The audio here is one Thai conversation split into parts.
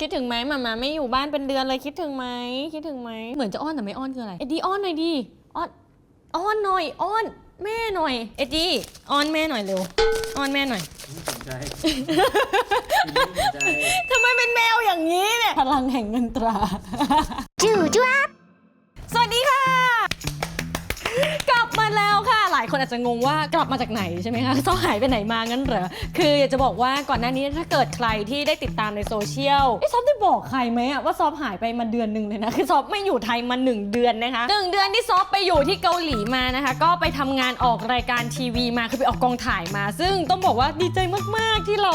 คิดถึงไหมหมาไม่อยู่บ้านเป็นเดือนเลยคิดถึงไหมคิดถึงไหมเหมือนจะอ้อนแต่ไม่อ้อนคืออะไรเอ็ดดี้อ้อนหน่อยดิอ้อนหน่อยอ้อนแม่หน่อยเอ็ดดี้อ้อนแม่หน่อยเร็วอ้อนแม่หน่อยสนใจทำไมเป็นแมวอย่างนี้เนี่ยพลังแห่งเงินตราจูจ้าสวัสดีค่ะกลับมาแล้วค่ะหลายคนอาจจะงงว่ากลับมาจากไหนใช่ไหมคะซอฟหายไปไหนมางั้นเหรอคืออยากจะบอกว่าก่อนหน้านี้ถ้าเกิดใครที่ได้ติดตามในโซเชียลซอฟได้บอกใครไหมว่าซอฟหายไปมาเดือนหนึ่งเลยนะคือซอฟไม่อยู่ไทยมา1 เดือนนะคะ1 เดือนที่ซอฟไปอยู่ที่เกาหลีมานะคะก็ไปทำงานออกรายการทีวีมาคือไปออกกองถ่ายมาซึ่งต้องบอกว่าดีใจมากๆที่เรา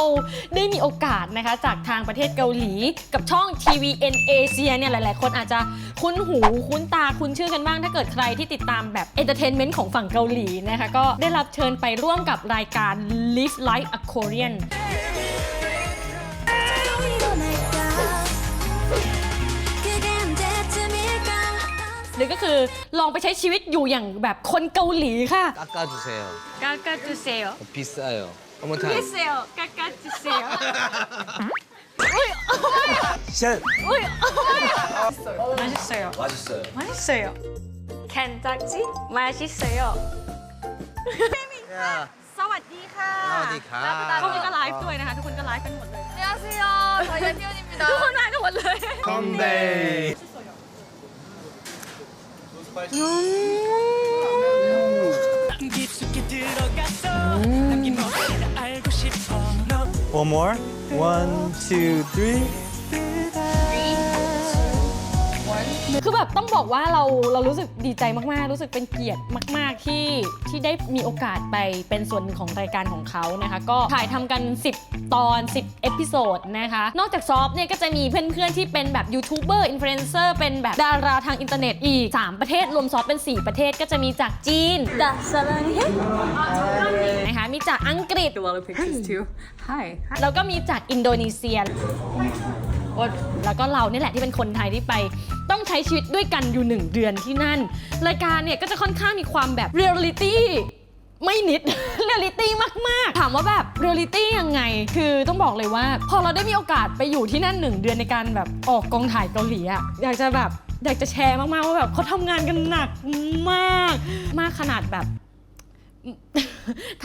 ได้มีโอกาสนะคะจากทางประเทศเกาหลีกับช่อง TVN Asia เนี่ยหลายๆคนอาจจะคุ้นหูคุ้นตาคุ้นชื่อกันบ้างถ้าเกิดใครที่ติดตามแบบเอนเตอร์เทนเมนต์ของฝั่งเกาหลีนะคะก็ได้รับเชิญไปร่วมกับรายการ Live Like a Korean หรือก็คือลองไปใช้ชีวิตอยู่อย่างแบบคนเกาหลีค่ะ깎아주세요. 깎아주세요 비싸요. 한번 타. 비싸요 깎아주세요 셋. 맛있어요 맛있어요. 맛있어요 켄딱지 맛있어요 สวัสดีค่ะ 사와디카. ทุกคนก็ไลฟ์ด้วยนะคะทุกคนก็ไลฟ์กันหมดเลย 안녕하세요. 저희 혜연입니다. ทุกคนไลฟ์กันหมดเลย 컴데이. One more. 1, 2, 3. คือแบบต้องบอกว่าเรารู้สึกดีใจมากๆรู้สึกเป็นเกียรติมากๆที่ได้มีโอกาสไปเป็นส่วนหนึ่งของรายการของเขานะคะก็ถ่ายทำกัน10 ตอน 10 เอพิโซดนะคะนอกจากซอฟเนี่ยก็จะมีเพื่อนๆที่เป็นแบบยูทูบเบอร์อินฟลูเอนเซอร์เป็นแบบดาราทางอินเทอร์เน็ตอีก3 ประเทศรวมซอฟเป็น4 ประเทศก็จะมีจากจีนนะคะมีจากอังกฤษ A lot of pictures too. Hi. แล้วก็มีจากอินโดนีเซียแล้วก็เราเนี่ยแหละที่เป็นคนไทยที่ไปต้องใช้ชีวิตด้วยกันอยู่1 เดือนที่นั่นรายการเนี่ยก็จะค่อนข้างมีความแบบเรียลลิตี้ไม่นิด เรียลลิตี้มากๆถามว่าแบบเรียลลิตี้ยังไงคือต้องบอกเลยว่าพอเราได้มีโอกาสไปอยู่ที่นั่น1 เดือนในการแบบออกกองถ่ายเกาหลีอะอยากจะแชร์มากๆว่าแบบเขาทำงานกันหนักมากขนาดแบบ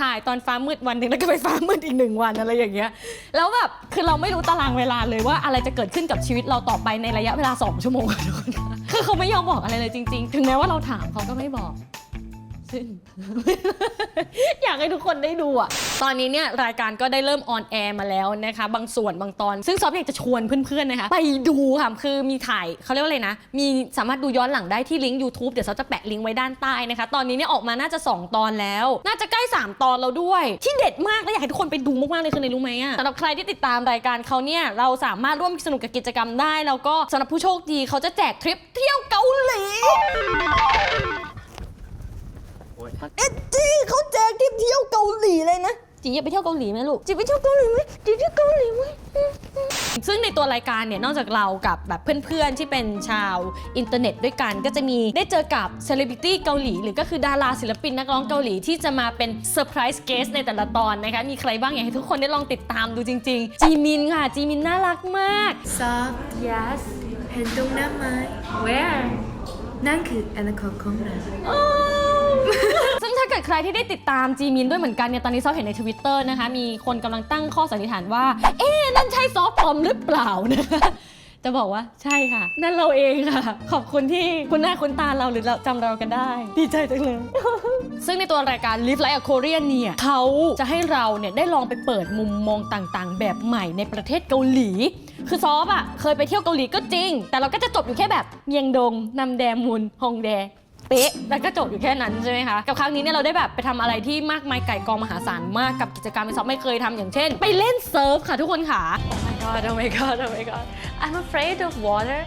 ถ่ายตอนฟ้ามืดวันหนึ่งแล้วก็ไปฟ้ามืดอีก1 วันอะไรอย่างเงี้ยแล้วแบบคือเราไม่รู้ตารางเวลาเลยว่าอะไรจะเกิดขึ้นกับชีวิตเราต่อไปในระยะเวลา2 ชั่วโมงทุกคนคือเขาไม่ยอมบอกอะไรเลยจริงๆถึงแม้ว่าเราถามเขาก็ไม่บอกซึ่ง อยากให้ทุกคนได้ดูอ่ะตอนนี้เนี่ยรายการก็ได้เริ่มออนแอร์มาแล้วนะคะบางส่วนบางตอนซึ่งซอฟอยากจะชวนเพื่อนๆนะคะไปดูค่ะคือมีถ่ายเขาเรียกว่าอะไรนะมีสามารถดูย้อนหลังได้ที่ลิงก์ YouTube เดี๋ยวซอฟจะแปะลิงก์ไว้ด้านใต้นะคะตอนนี้เนี่ยออกมาน่าจะ2 ตอนแล้วน่าจะใกล้3 ตอนแล้วด้วยที่เด็ดมากและอยากให้ทุกคนไปดูมากๆเลยคือในรู้ไหมอ่ะสำหรับใครที่ติดตามรายการเขาเนี่ยเราสามารถร่วมสนุกกับกิจกรรมได้แล้วก็สำหรับผู้โชคดีเขาจะแจกทริปเที่ยวเกาหลีเอ็ดจี้เขาแจกทริปเที่ยวเกาหลีเลยนะจีอยากไปเที่ยวเกาหลีไหมลูกจีไปเที่ยวเกาหลีไหมจีเที่ยวเกาหลีไหมซึ่งในตัวรายการเนี่ยนอกจากเรากับแบบเพื่อนๆที่เป็นชาวอินเทอร์เน็ตด้วยกันก็จะมีได้เจอกับเซเลบริตี้เกาหลีหรือก็คือดาราศิลปินนักร้องเกาหลีที่จะมาเป็นเซอร์ไพรส์เกสในแต่ละตอนนะคะมีใครบ้างอยากให้ทุกคนได้ลองติดตามดูจริงๆจีมินค่ะจีมินน่ารักมาก Soft yes 팬동 남아 Where 난 그 애나 커콩나 ซึ่งถ้าเกิดใครที่ได้ติดตามจีมินด้วยเหมือนกันเนี่ยตอนนี้ซอฟเห็นใน Twitter นะคะมีคนกำลังตั้งข้อสันนิษฐานว่านั่นใช่ซอฟปลอมหรือเปล่านะคะจะบอกว่าใช่ค่ะนั่นเราเองค่ะขอบคุณที่คุณหน้าคุณตาเราหรือเราจำเรากันได้ดีใจจังเลย ซึ่งในตัวรายการ Live Like a Korean เนี่ยเขาจะให้เราเนี่ยได้ลองไปเปิดมุมมองต่างๆแบบใหม่ในประเทศเกาหลีคือซอฟอ่ะเคยไปเที่ยวเกาหลีก็จริงแต่เราก็จะจบอยู่แค่แบบเมียงดงนำแดมุนฮงแดเป๊ะแล้วก็จบอยู่แค่นั้นใช่ไหมคะกับครั้งนี้เนี่ยเราได้แบบไปทำอะไรที่มากมายไก่กองมหาศาลมากกับกิจกรรมที่ซอฟไม่เคยทำอย่างเช่นไปเล่นเซิร์ฟค่ะทุกคนค่ะ Oh my god oh my god I'm afraid of water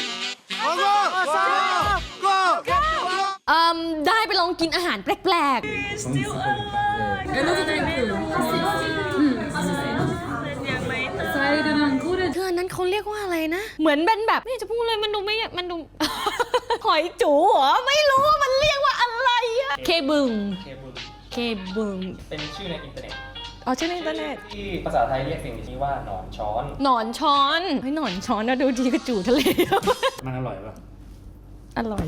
ได้ไปลองกินอาหารแปลกๆคืออันนั้นเขาเรียกว่าอะไรนะเหมือนเป็นแบบไม่จะพูดเลยมันดู หอยจู๋เหรอไม่รู้ว่ามันเรียกว่าอะไรอะเคบึงเป็นชื่อในอินเทอร์เน็ต อ๋อชื่อในอินเทอร์เน็ต ที่ภาษาไทยเรียกสิ่งนี้ว่าหนอนช้อน หนอนช้อนเฮ้ยหนอนช้อนนะดูดีกระจูทะเล มันอร่อยป่ะ อร่อย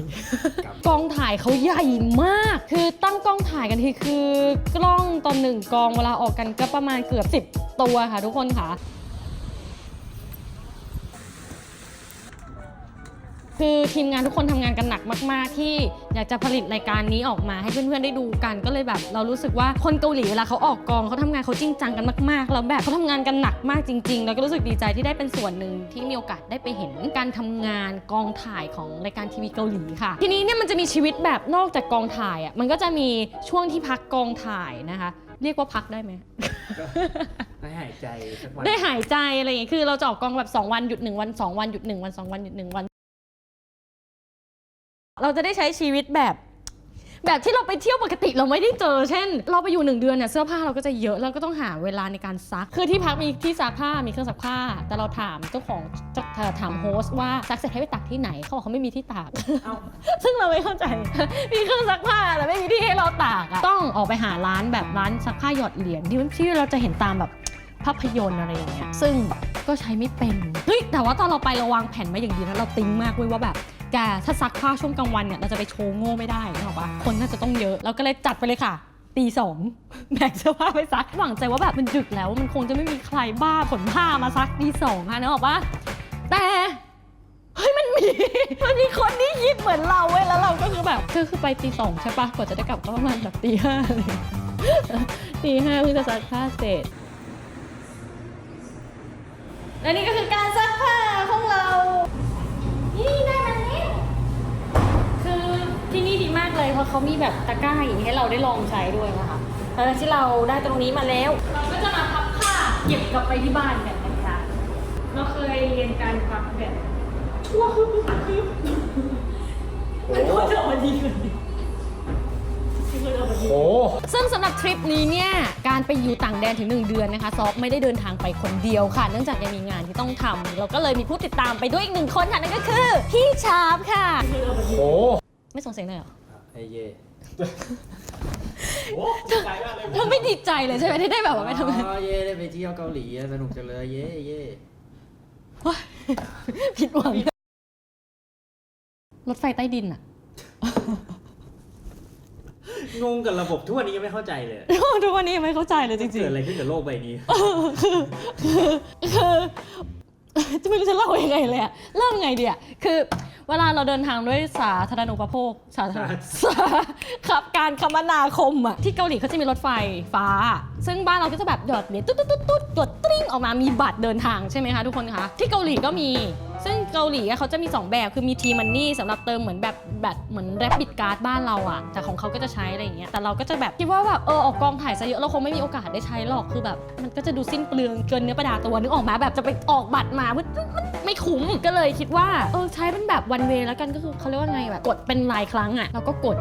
กองถ่ายเขาใหญ่มาก คือตั้งกล้องถ่ายกันทีคือกล้องตอนหนึ่งกองเวลาออกกันก็ประมาณเกือบ10 ตัวค่ะทุกคนค่ะ คือทีมงานทุกคนทำงานกันหนักมากๆที่อยากจะผลิตรายการนี้ออกมาให้เพื่อนๆได้ดูกันก็เลยแบบเรารู้สึกว่าคนเกาหลีเวลาเขาออกกองเขาทำงานเขาจริงจังกันมากๆแล้วแบบเขาทำงานกันหนักมากจริงๆแล้วก็รู้สึกดีใจที่ได้เป็นส่วนหนึ่งที่มีโอกาสได้ไปเห็นการทำงานกองถ่ายของรายการทีวีเกาหลีค่ะทีนี้เนี่ยมันจะมีชีวิตแบบนอกจากกองถ่ายอ่ะมันก็จะมีช่วงที่พักกองถ่ายนะคะเรียกว่าพักได้ไหม ได้หายใจสักวัน ได้หายใจอะไรอย่างเงี้ยคือเราจะออกกองแบบ2 วันหยุด1 วัน2 วันหยุด1 วัน2 วันหยุด1 วันเราจะได้ใช้ชีวิตแบบที่เราไปเที่ยวปกติเราไม่ได้เจอเช่นเราไปอยู่1 เดือนเนี่ยเสื้อผ้าเราก็จะเยอะแล้วก็ต้องหาเวลาในการซักคือที่พักมีที่ซักผ้ามีเครื่องซักผ้าแต่เราถามเจ้าของถามโฮสต์ว่าซักเสร็จให้ไปตากที่ไหนเขาบอกเขาไม่มีที่ตาก ซึ่งเราไม่เข้าใจ มีเครื่องซักผ้าแต่ไม่มีที่ให้เราตากอะต้องออกไปหาร้านแบบร้านซักผ้าหยอดเหรียญที่เราจะเห็นตามแบบภาพยนตร์อะไรอย่างเงี้ยซึ่งก็ใช้ไม่เป็นเฮ้ยแต่ว่าตอนเราไปเราวางแผนมาอย่างดีนะเราติ้งมากเว้ยว่าแบบแกถ้าซักผ้าช่วงกลางวันเนี่ยเราจะไปโชว์โง่ไม่ได้นึกออกปะคนน่าจะต้องเยอะเราก็เลยจัดไปเลยค่ะตี 2แบกเสื้อผ้าไปซักหวังใจว่าแบบมันดึกแล้วมันคงจะไม่มีใครบ้าขนผ้ามาซักตี 2ค่ะนึกออกปะแต่เฮ้ยมันมีคนที่คิดเหมือนเราเว้ยแล้วเราก็คือแบบคือไปตี 2ใช่ปะกว่าจะได้กลับก็ประมาณแบบตี 5เลยตี 5เพิ่งจะซักผ้าเสร็จและนี่ก็คือการซักผ้าของเรานี่ได้มาแล้วคือที่นี่ดีมากเลยเพราะเขามีแบบตะกร้าอย่างนี้ให้เราได้ลองใช้ด้วยนะคะหลังจากที่เราได้ตรงนี้มาแล้วเราก็จะมาพับผ้าเก็บกลับไปที่บ้านกันนะคะเราเคยเรียนการพับแบบว้าวมันก็จะออกมาดีกว่านี้ซึ่งสำหรับทริปนี้เนี่ยการไปอยู่ต่างแดนถึง1 เดือนนะคะซอฟไม่ได้เดินทางไปคนเดียวค่ะเนื่องจากยังมีงานที่ต้องทำเราก็เลยมีผู้ติดตามไปด้วยอีก1 คนค่ะนั่นก็คือพี่ชาร์ปค่ะโอ้ไม่ส่งเสียงเลยเหรอไอเย่ เธอไม่ดีใจเลยใช่ไหมที่ได้แบบว่าไม่ทำงาน เย่ได้ไปเที่ยวเกาหลีสนุกจังเลยเย่เย่ ผิดหวังรถไฟใต้ดินอะ งงกับระบบทุกวันนี้ยังไม่เข้าใจเลย ทุกวันนี้ยังไม่เข้าใจเลยจริงๆ เกิดอะไรขึ้นกับโลกใบนี้ คือจะไม่รู้จะเล่ายังไงเลยอะเริ่มไงดีอะคือเวลาเราเดินทางด้วยสาธารณูปโภคสาธารณครับการคมนาคมอะที่เกาหลีเขาจะมีรถไฟฟ้าซึ่งบ้านเราก็จะแบบหยอดเหรียญตุ๊ดตุ๊ดตุ๊ดตุ๊ดกดตริ้งออกมามีบัตรเดินทางใช่ไหมคะทุกคนคะที่เกาหลีก็มีซึ่งเกาหลีเขาจะมี2 แบบคือมีทีมันนี่สำหรับเติมเหมือนแบบเหมือนแรปบิดการ์ดบ้านเราอะแต่ของเขาก็จะใช้อะไรอย่างเงี้ยแต่เราก็จะแบบคิดว่าแบบออกกองถ่ายซะเยอะเราคงไม่มีโอกาสได้ใช้หรอกคือแบบมันก็จะดูสิ้นเปลืองเกินเนื้อประดาตัวนึกออกมาแบบจะไปออกบัตรมามันไม่คุ้มก็เลยคิดว่าใช้เป็นแบบวันเวย์แล้วกันก็คือเขาเรียกว่าไงแบบกดเป็นรายครั้งอะเราก็กด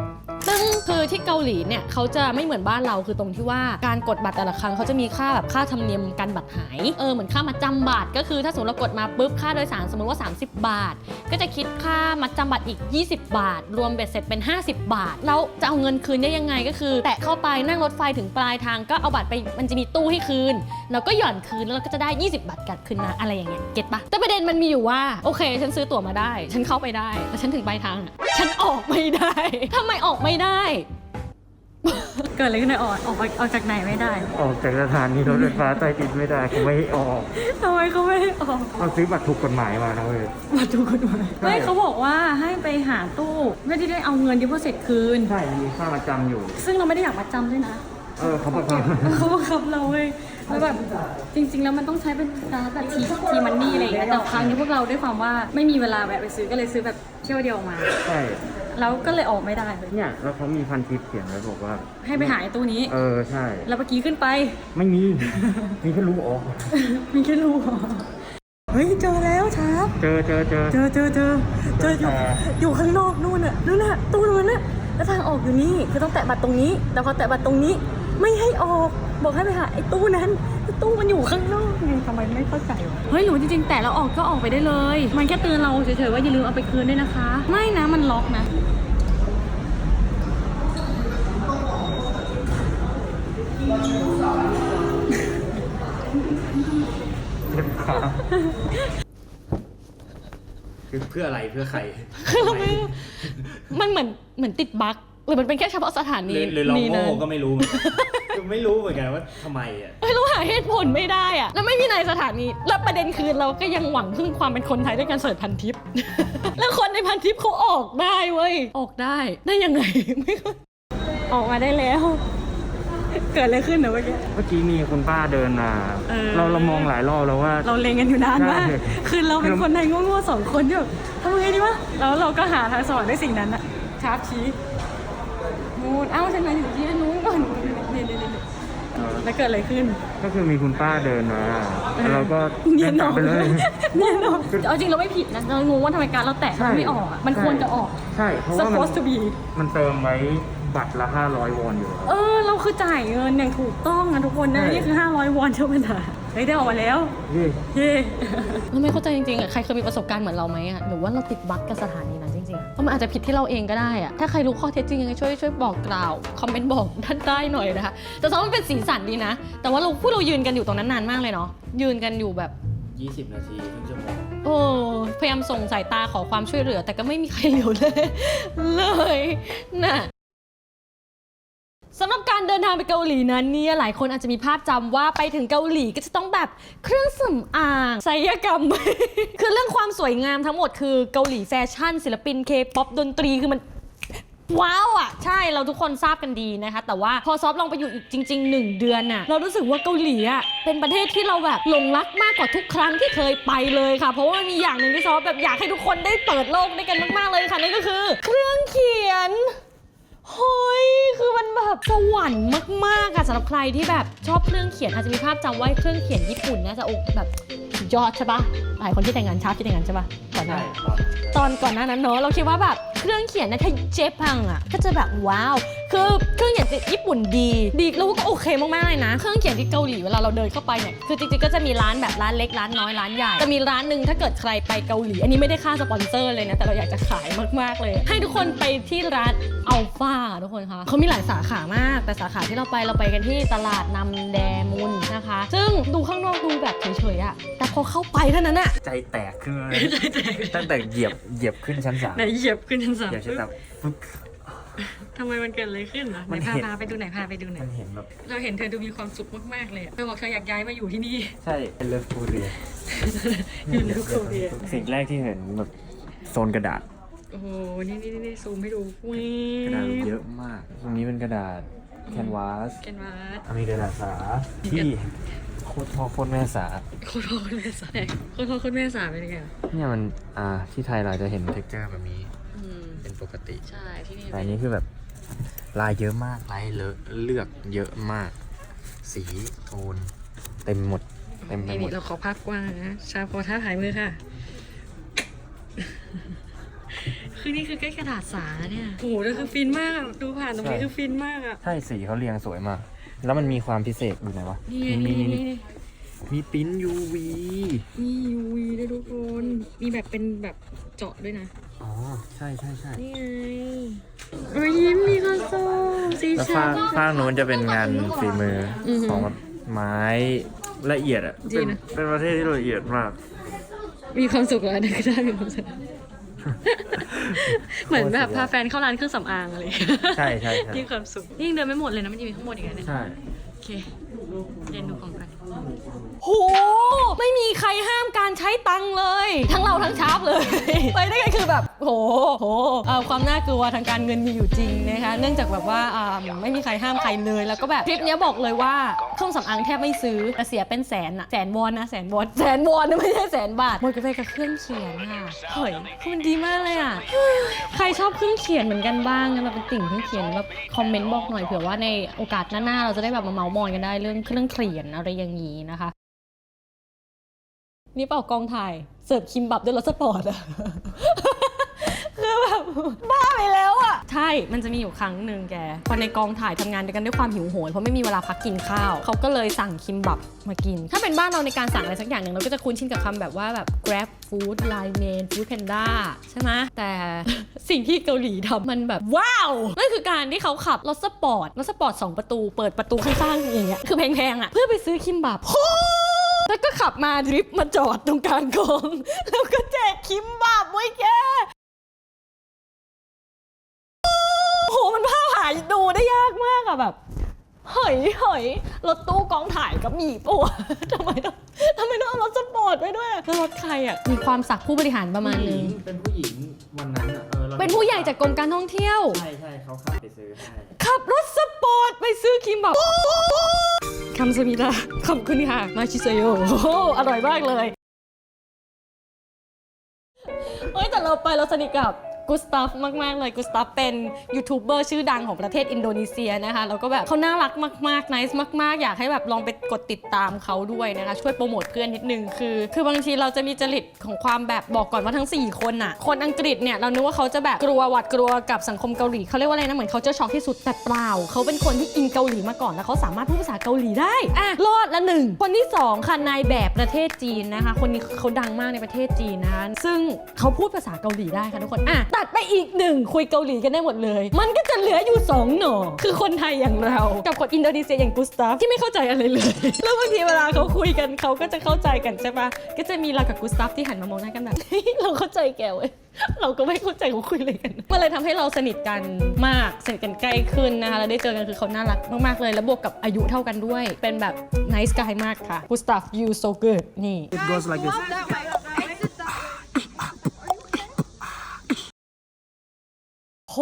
ซึ่งคือที่เกาหลีเนี่ยเขาจะไม่เหมือนบ้านเราคือตรงที่ว่าการกดบัตรแต่ละครั้งเขาจะมีค่าแบบค่าธรรมเนียมการบัตรหายเหมือนค่ามาจำบัตรก็คือถ้าสมมติเรากดมาปุ๊บค่าโดยสารสมมติว่า30 บาทก็จะคิดค่ามัดจำบัตรอีก20 บาทรวมเบ็ดเสร็จเป็น50 บาทแล้วจะเอาเงินคืนได้ยังไงก็คือแตะเข้าไปนั่งรถไฟถึงปลายทางก็เอาบัตรไปมันจะมีตู้ให้คืนแล้วก็หย่อนคืนแล้วเราก็จะได้20 บาทกลับคืนมาอะไรอย่างเงี้ยเก็ตปะแต่ประเด็นมันมีอยู่ว่าโอเคฉันซื้อตั๋วมาได้ฉันเข้าไปได้แต่ฉันถึงปลายทางฉันออกไม่ได้ทำไมออกไม่ได้เกิดอะไรขึ้นออกจากไหนไม่ได้ ออกจากสถานีรถไฟฟ้าใต้ดินไม่ได้เขาไม่ให้ออก ทำไมเขาไม่ให้ออกเขาซื้อบัตรถูกกฎหมายมานะเว้ย บัตรถูกกฎหมายไม่เขาบอกว่าให้ไปหาตู้เพื่อที่ได้เอาเงินที่พวกเสร็จคืนใช่มีค่ามาจำอยู่ซึ่งเราไม่ได้อยากมาจำด้วยนะเขาบังคับเราเว้ยแล้วแบบจริงๆแล้วมันต้องใช้เป็นการแบบทีมันนี่อะไรอย่างเงี้ยแต่ครั้งนี้พวกเราด้วยความว่าไม่มีเวลาแวะไปซื้อก็เลยซื้อแบบเที่ยวเดียวมาใช่แล้วก็เลยออกไม่ได้เลยเนี่ยแล้วเขามีพันทิปเขียนไว้บอกว่าให้ไปหาไอ้ตู้นี้ใช่แล้วเมื่อกี้ขึ้นไปไม่มีมีแค่รูออกมีแค่รูเฮ้ยเจอแล้วครับ เจออยู่ข้างนอกนู่นน่ะตู้นู้นน่ะแล้วทางออกอยู่นี่คือต้องแตะบัตรตรงนี้แต่พอแตะบัตรตรงนี้ไม่ให้ออกบอกให้ไปหาไอ้ตู้นั้นไอ้ตู้มันอยู่ข้างนอกไงทำไมไม่เข้าใจวะเฮ้ยหนูจริงๆแต่เราออกก็ออกไปได้เลยมันแค่เตือนเราเฉยๆว่าอย่าลืมเอาไปคืนด้วยนะคะไม่นะมันล็อกนะ ครับ คือเพื่ออะไรเพื่อใคร คือเราไม่รู้มันเหมือนติดบั๊กหรือมันเป็นแค่เฉพาะสถานี หรือเรา นี้ โง่ นะ ก็ไม่รู้เหมือนกันคือไม่รู้เหมือนกันว่าทำไมอ่ะ ไม่รู้หาเหตุผลไม่ได้อะแล้วไม่มีในสถานีแล้วประเด็นคือเราก็ยังหวังพึ่งความเป็นคนไทยด้วยการเสิร์ชพันทิป แล้วคนในพันทิปเขาออกได้เว้ยออกได้ยังไงไม่เข้าออกมาได้แล้ว เกิดอะไรขึ้นนะเมื่อกี้ เมื่อกี้มีคุณป้าเดินมา เออ เรามองหลายรอบแล้วว่า เราเล็งกันอยู่นานมาก ใช่ คือเราเป็นคนไทยโง่ๆสองคนที่แบบทำไงดีวะแล้วเราก็หาทางสว่างด้วยสิ่งนั้นอะชาร์ปชี้นูนเอ้าฉันมาถึงที่นู้นก่อนนี่แล้วเกิดอะไรขึ้น ก็คือมีคุณป้าเดินมาแล้วเราก็ เนียน ก อ ลั อบ ก ไปเลย เนียนออกเอาจริงเราไม่ผิดนะเรางงว่าทำไมการเราแตะ ใช่ ไม่ออกอะมันควรจะออก ใช่เพราะว่า supposed to be มันเติมไว้บัตรละ500 วอนอยู่แล้ว เราคือจ่ายเงินอย่างถูกต้องนะทุกคนนะ ใช่ นี่คือ500 วอนเท่านั้นนะเฮ้ยได้ออกมาแล้ว เย้ เย่เราไม่เข้าใจจริงๆอ่ะใครเคยมีประสบการณ์เหมือนเราไหมอ่ะหรือว่าเราติดบั๊กกับสถานีนั้นจริงๆอะเพราะมันอาจจะผิดที่เราเองก็ได้อ่ะถ้าใครรู้ข้อเท็จจริงยังไงช่วยบอกกล่าวคอมเมนต์บอกท่านได้หน่อยนะคะแต่สำหรับมันเป็นสีสันดีนะ แต่ว่าเรายืนกันอยู่ตรงนั้นนานมากเลยเนาะยืนกันอยู่แบบ 20 นาทีครึ่งชั่วโมง โอ้พยายามส่งสายตาขอความช่วยเหลือ แต่ก็ไม่มีใครเหลียวเลยน่ะสำหรับการเดินทางไปเกาหลีนั้นเนี่ยหลายคนอาจจะมีภาพจำว่าไปถึงเกาหลีก็จะต้องแบบเครื่องสำอางศัลยกรรม คือเรื่องความสวยงามทั้งหมดคือเกาหลีแฟชั่นศิลปินเคป๊อปดนตรีคือมันว้าวอ่ะใช่เราทุกคนทราบกันดีนะคะแต่ว่าพอซอฟลองไปอยู่อีกจริงๆ1 เดือนน่ะเรารู้สึกว่าเกาหลีอ่ะเป็นประเทศที่เราแบบหลงรักมากกว่าทุกครั้งที่เคยไปเลยค่ะเพราะว่ามันมีอย่างหนึ่งที่ซอฟแบบอยากให้ทุกคนได้เปิดโลกด้วยกันมากๆเลยค่ะนั่นก็คือเครื่องเขียนเฮ้ยคือมันแบบสวรรค์มากๆอะสำหรับใครที่แบบชอบเครื่องเขียนอาจจะมีภาพจำว่าเครื่องเขียนญี่ปุ่นน่าจะแบบสุดยอดใช่ปะหลายคนที่แต่งงานชาร์ปที่แต่งงานใช่ปะก่อนหน้า ตอนก่อนหน้านั้นเนอะเราคิดว่าแบบเครื่องเขียนนะถ้าเจพังอ่ะก็จะแบบว้าวคือเครื่องเขียนญี่ปุ่นดีแล้วก็โอเคมากๆเลยนะเครื่องเขียนที่เกาหลีเวลาเราเดินเข้าไปเนี่ยคือจริงๆก็จะมีร้านแบบร้านเล็กร้านน้อยร้านใหญ่จะมีร้านหนึ่งถ้าเกิดใครไปเกาหลีอันนี้ไม่ได้ค่าสปอนเซอร์เลยนะแต่เราอยากจะขายมากๆเลยให้ทุกคนไปที่ร้านอัลฟาทุกคนคะเขามีหลายสาขามากแต่สาขาที่เราไปกันที่ตลาดนำแดมุนนะคะซึ่งดูข้างนอกดูแบบเฉยๆอะแต่พอเข้าไปเท่านั้นอะ ใจแตกขึ้นมาเลยตั้งแต่เหยียบขึ้นชั้น 3 ไหนเหยียบขึ้นชั้น เหยียบชั้น 3ปึ๊บ ทำไมมันเกิดอะไรขึ้นนะ มัน ไหน เห็น พาไปดูไหนพาไปดูไหน มันเห็นแบบ เราเห็นเธอดูมีความสุขมากๆเลยอะเธอบอกเธออยากย้ายมาอยู่ที่นี่ ใช่เป็นเลิฟโคเรีย อยู่ในโคเรีย สิ่งแรกที่เห็นแบบโซนกระดาษ โอ้โหนี่ซูมให้ดูวิ กระดาษเยอะมาก ตรงนี้เป็นกระดาษแคนวาส แกนวาส มีกระดาษสาที่โคตรพ่อโคตรแม่สา โคตรพ่อโคตรแม่สาโคตรพ่อโคตรแม่สาเป็นยังไงอะ เนี่ยมันที่ไทยเราจะเห็นเท็กเจอร์แบบนี้ อืม เป็นปกติ ใช่ที่นี่ แต่อันนี้คือแบบลายเยอะมากลายเลือกเยอะมาก สีโทนเต็มหมดเต็มไปหม นี่ ด เราขอภาพกว้างนะชาโพท่าถ่ายมือค่ะ คือนี่คือใกล้กระดาษสาเนี่ยโอ้โหนี่คือฟินมากอะดูผ่านตรงนี้คือฟินมากอ่ะ ใช่สีเขาเรียงสวยมาก แล้วมันมีความพิเศษอยู่ไหนวะ นี่ มีปริ้น UV มี UV ด้วยทุกคน มีแบบเป็นแบบเจาะด้วยนะ อ๋อ ใช่ใช่ใช่ นี่ไงโอ้ยยิ้มมีคอนโซลสี แล้ว ชัด ข้างนู้นจะเป็นงานฝีมือของแบบไม้ละเอียดอ่ะ จริงนะ เป็นประเทศที่ละเอียดมาก มีความสุขแล้วนะก็ได้มีความสุข เหมือนแบบพาแฟนเข้าร้านเครื่องสำอางอะไรอย่างเงี้ย ใช่ใช่ใช่ ยิ่งความสุขยิ่งเดินไม่หมดเลยนะมันยังมีข้างบนอีกนะเนี่ย ใช่ โอเคเรียนดูของกันโหไม่มีใครห้ามการใช้ตังค์เลย ทั้งเราทั้งชาร์ปเลย ไปได้ไงคือแบบโหความน่ากลัวทางการเงินมีอยู่จริงนะคะเนื่องจากแบบว่าไม่มีใครห้ามใครเลยแล้วก็แบบทริปเนี้ยบอกเลยว่าเครื่องสำอางแทบไม่ซื้อแต่เสียเป็นแสนอะแสนวอนนะแสนวอนนะไม่ใช่แสนบาทหมดไปกับเครื่องเขียนค่ะเฮ้ยคือมันดีมากเลยอะใครชอบเครื่องเขียนเหมือนกันบ้างนะเราเป็นติ่งเครื่องเขียนแบบคอมเมนต์บอกหน่อยเผื่อว่าในโอกาสหน้าๆเราจะได้แบบมาเมาท์มอยกันได้เรื่องเครื่องเขียนอะไรอย่างนี้นะคะนี่เปล่ากองถ่ายเสิร์ฟคิมบับด้วยรถสปอร์ตอะ คือแบบบ้าไปแล้วอะใช่มันจะมีอยู่ครั้งหนึ่งแกคนในกองถ่ายทำงานกันด้วยความหิวโหยเพราะไม่มีเวลาพักกินข้าวเขาก็เลยสั่งคิมบับมากินถ้าเป็นบ้านเราในการสั่งอะไรสักอย่างหนึ่งเราก็จะคุ้นชินกับคำแบบว่าแบบ grab food line man food panda ใช่ไหมแต่ สิ่งที่เกาหลีทำมันแบบว้าวนั่นคือการที่เขาขับรถสปอร์ต2 ประตูเปิดประตูข้างๆอย่างเงี้ยคือแพงๆอะเพื่อไปซื้อคิมบับ แล้วก็ขับมาดริฟต์มาจอดตรงกลางคลองแล้วก็แจกคิมบับไว้แกโอ้โหมันภาพหาดูได้ยากมากอะแบบเฮ้ยรถตู้กองถ่ายก็มีปะวะทำไมต้องเอารถสปอร์ตไปด้วยแล้วรถใครอะมีความสักผู้บริหารประมาณนึง เป็นผู้หญิงวันนั้นอ่ะรา เป็นผู้ใหญ่จากกรมการท่องเที่ยว ใช่เขาขับไปซื้อให้ ขับรถสปอร์ตไปซื้อคิมบับคำสมิดาขอบคุณค่ะ มาชิเซโยโอ้โหอร่อยมากเลยเฮ้ยแต่เราไปเราสนิทกับกุสตาฟมากๆเลยกุสตาฟเป็นยูทูบเบอร์ชื่อดังของประเทศอินโดนีเซียนะคะแล้วก็แบบเขาน่ารักมากๆ nice มากๆอยากให้แบบลองไปกดติดตามเขาด้วยนะคะช่วยโปรโมทเพื่อนนิดนึงคือบางทีเราจะมีจริตของความแบบบอกก่อนว่าทั้ง4คนน่ะคนอังกฤษเนี่ยเรานึกว่าเขาจะแบบกลัวหวาดกลัวกับสังคมเกาหลีเขาเรียกว่าอะไรนะเหมือนเขาจะช็อกที่สุดแต่เปล่าเขาเป็นคนที่กินเกาหลีมาก่อนแล้วเขาสามารถพูดภาษาเกาหลีได้อ่ะรอดละ1คนที่2ค่ะนายแบบประเทศจีนนะคะคนนี้เขาดังมากในประเทศจีนนะคะซึ่งเขาพูดภาษาเกาหลีได้ค่ะทุกคนอ่ะตัดไปอีก1คุยเกาหลีกันได้หมดเลยมันก็จะเหลืออยู่2หน่อคือคนไทยอย่างเรากับคนอินโดนีเซียอย่างกุสตาฟที่ไม่เข้าใจอะไรเลย แล้วบางทีเวลาเขาคุยกันเขาก็จะเข้าใจกันใช่ปะก็จะมีเรากับกุสตาฟที่หันมามองหน้ากันแบบ เราเข้าใจแกเว้ยเราก็ไม่เข้าใจเขาคุยอะไรกันมันเลยทำให้เราสนิทกันมากสนิทกันใกล้ขึ้นนะคะแล้วได้เจอกันคือเขาน่ารักมากๆเลยแล้วบวกกับอายุเท่ากันด้วยเป็นแบบ nice guy มากค่ะกุสตาฟ you so good นี่ It goes like this. โห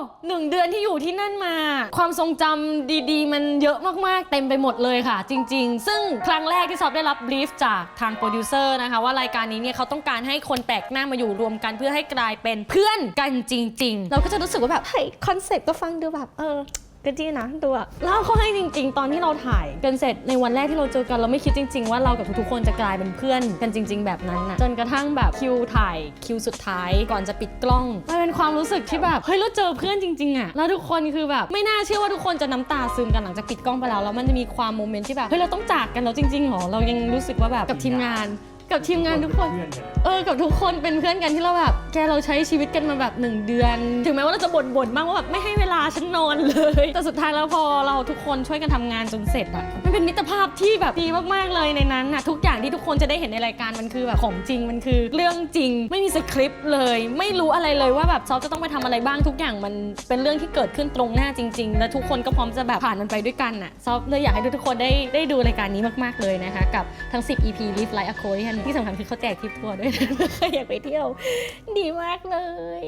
1 เดือนที่อยู่ที่นั่นมา ความทรงจำดีๆ มันเยอะมากๆเต็มไปหมดเลยค่ะ จริงๆ ซึ่งครั้งแรกที่ซอฟได้รับบรีฟจากทางโปรดิวเซอร์นะคะว่ารายการนี้เนี่ยเขาต้องการให้คนแปลกหน้ามาอยู่รวมกันเพื่อให้กลายเป็นเพื่อนกันจริงๆ เราก็จะรู้สึกว่าแบบเฮ้ยคอนเซ็ปต์ก็ฟังดูแบบก็ดีนะดูอะเล่าเขาให้จริงๆ ตอนที่เราถ่ายกันเสร็จในวันแรกที่เราเจอกันเราไม่คิดจริงๆว่าเรากับทุกๆคนจะกลายเป็นเพื่อนกันจริงๆแบบนั้นนะจนกระทั่งแบบคิวถ่ายคิวสุดท้ายก่อนจะปิดกล้องมันเป็นความรู้สึกที่แบบเฮ้ยเราเจอเพื่อนจริงๆอะแล้วทุกคนคือแบบไม่น่าเชื่อว่าทุกคนจะน้ำตาซึมกันหลังจากปิดกล้องไปแล้วมันจะมีความโมเมนต์ที่แบบเฮ้ยเราต้องจากกันแล้วจริงๆหรอเรายังรู้สึกว่าแบบกับทีมงานทุกคนกับทุกคนเป็นเพื่อนกันที่เราแบบแกเราใช้ชีวิตกันมาแบบ1 เดือนถึงแม้ว่าเราจะบ่นบ้างว่าแบบไม่ให้เวลาฉันนอนเลยแต่สุดท้ายแล้วพอเราทุกคนช่วยกันทำงานจนเสร็จอะมันเป็นมิตรภาพที่แบบดีมากๆเลยในนั้นอะทุกอย่างที่ทุกคนจะได้เห็นในรายการมันคือแบบของจริงมันคือเรื่องจริงไม่มีสคริปต์เลยไม่รู้อะไรเลยว่าแบบซอฟจะต้องไปทำอะไรบ้างทุกอย่างมันเป็นเรื่องที่เกิดขึ้นตรงหน้าจริงๆและทุกคนก็พร้อมจะแบบผ่านมันไปด้วยกันอะซอฟเลยอยากให้ทุกคนได้ดูรายการนี้มากๆเลยนะคะกับทั้ง10 EP Live Like a Korean ที่สำคัญคือเขาแจกทริปทัวร์ด้วยใครอยากไปเที่ยวดีมากเลย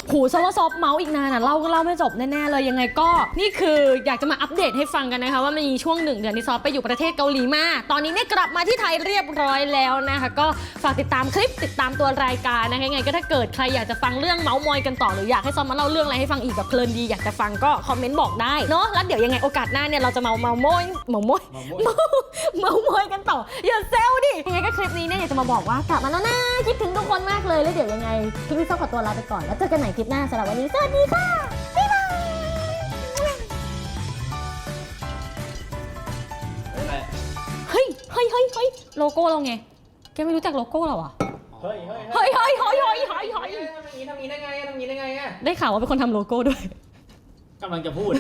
โหซอฟเมาส์อีกนานอ่ะเล่าไม่จบแน่ๆเลยยังไงก็นี่คืออยากจะมาอัปเดตให้ฟังกันนะคะว่ามันมีช่วง1 เดือนที่ซอฟไปอยู่ประเทศเกาหลีมาตอนนี้เนี่ยกลับมาที่ไทยเรียบร้อยแล้วนะคะก็ฝากติดตามคลิปติดตามตัวรายการนะคะยังไงก็ถ้าเกิดใครอยากจะฟังเรื่องเมาส์มอยกันต่อหรืออยากให้ซอฟมาเล่าเรื่องอะไรให้ฟังอีกแบบเพลินดีอยากจะฟังก็คอมเมนต์บอกได้เนาะแล้วเดี๋ยวยังไงโอกาสหน้าเนี่ยเราจะเมาส์มอยกันต่ออย่าเซลดิยังไงก็คลิปนี้เนี่ยอยากจะมาบอกว่ากลับมาแล้วนะคิดถึงทุกคนมากเลยแล้วเดี๋ยวยังไงพี่ส้มขอตัวลาไปก่อนแล้วเจอกันใหม่คลิปหน้าสำหรับวันนี้สวัสดีค่ะบ๊ายบายเฮ้ยโลโก้เราไงแกไม่รู้จักโลโก้เราอ่ะเฮ้ยทำอย่างนี้ได้ไงได้ข่าวว่าเป็นคนทำโลโก้ด้วยกำลังจะพูด